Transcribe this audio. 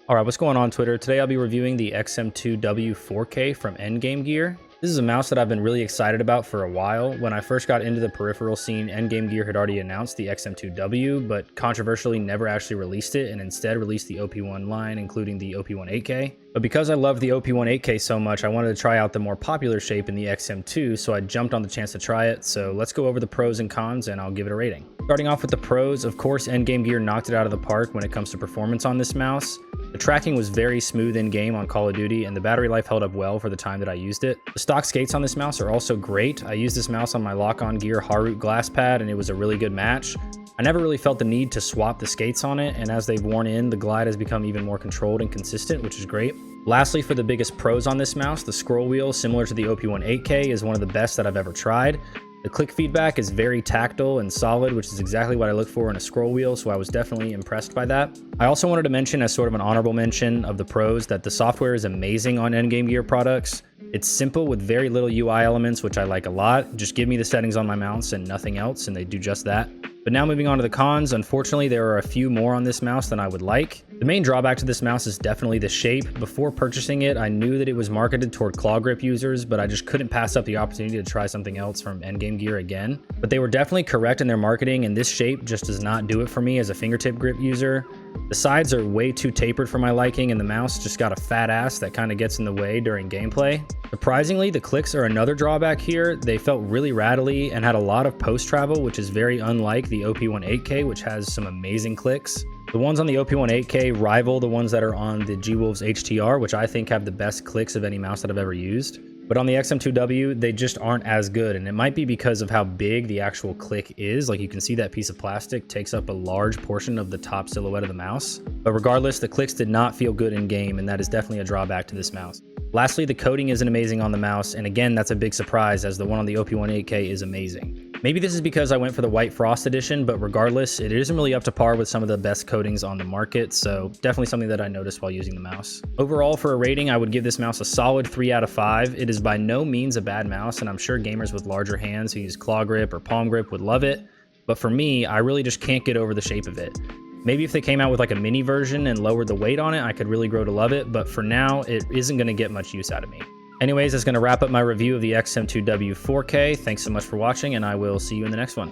Alright, what's going on Twitter? Today I'll be reviewing the XM2w 4K from Endgame gear. This is a mouse that I've been really excited about for a while. When I first got into the peripheral scene, Endgame gear had already announced the XM2w, but controversially never actually released it and instead released the OP1 line, including the OP1 8K. But because I love the OP1 8K so much, I wanted to try out the more popular shape in the XM2, so I jumped on the chance to try it. So let's go over the pros and cons and I'll give it a rating. Starting off with the pros, of course, Endgame gear knocked it out of the park when it comes to performance on this mouse. The tracking was very smooth in-game on Call of Duty, and the battery life held up well for the time that I used it. The stock skates on this mouse are also great. I used this mouse on my lock-on gear Harroot glass pad, and it was a really good match. I never really felt the need to swap the skates on it, and as they've worn in, the glide has become even more controlled and consistent, which is great. Lastly, for the biggest pros on this mouse, the scroll wheel, similar to the OP1 8K, is one of the best that I've ever tried. The click feedback is very tactile and solid, which is exactly what I look for in a scroll wheel, so I was definitely impressed by that. I also wanted to mention, as sort of an honorable mention of the pros, that the software is amazing on Endgame gear products. It's simple with very little UI elements, which I like a lot. Just give me the settings on my mouse and nothing else, and they do just that. But now moving on to the cons, unfortunately there are a few more on this mouse than I would like. The main drawback to this mouse is definitely the shape. Before purchasing it, I knew that it was marketed toward claw grip users, but I just couldn't pass up the opportunity to try something else from Endgame gear again. But they were definitely correct in their marketing, and this shape just does not do it for me as a fingertip grip user. The sides are way too tapered for my liking, and the mouse just got a fat ass that kind of gets in the way during gameplay. Surprisingly, the clicks are another drawback here. They felt really rattly and had a lot of post travel, which is very unlike the OP1 8K, which has some amazing clicks. The ones on the OP1 8K rival the ones that are on the G-Wolves HTR, which I think have the best clicks of any mouse that I've ever used. But on the XM2w, they just aren't as good, and it might be because of how big the actual click is. Like, you can see that piece of plastic takes up a large portion of the top silhouette of the mouse. But regardless, the clicks did not feel good in game, and that is definitely a drawback to this mouse. Lastly, the coating isn't amazing on the mouse, and again, that's a big surprise as the one on the OP1 8K is amazing. Maybe this is because I went for the White Frost edition, but regardless, it isn't really up to par with some of the best coatings on the market, so definitely something that I noticed while using the mouse. Overall, for a rating, I would give this mouse a solid 3 out of 5. It is by no means a bad mouse, and I'm sure gamers with larger hands who use claw grip or palm grip would love it, but for me, I really just can't get over the shape of it. Maybe if they came out with like a mini version and lowered the weight on it, I could really grow to love it, but for now, it isn't going to get much use out of me. Anyways, that's going to wrap up my review of the XM2w 4K. Thanks so much for watching, and I will see you in the next one.